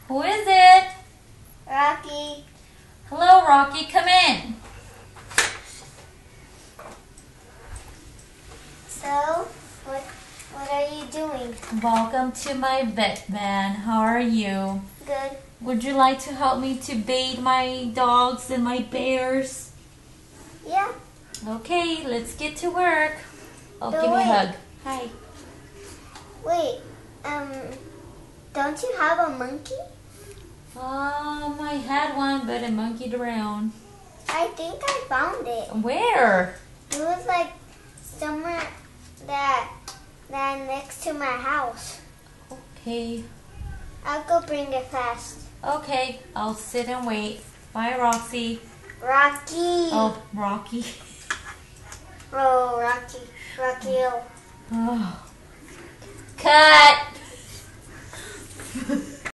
Who is it? Rocky. Hello, Rocky. Come in. So, what are you doing? Welcome to my vet van. How are you? Good. Would you like to help me to bathe my dogs and my bears? Yeah. Okay, let's get to work. Oh, But give me a wait. hug. Hi. Wait, don't you have a monkey? I had one, but it monkeyed around. I think I found it. Where? It was like somewhere that next to my house. Okay. I'll go bring it fast. Okay, I'll sit and wait. Bye, Roxy. Rocky. Oh, Rocky. Oh, Rocky. Rocky. Oh. Cut!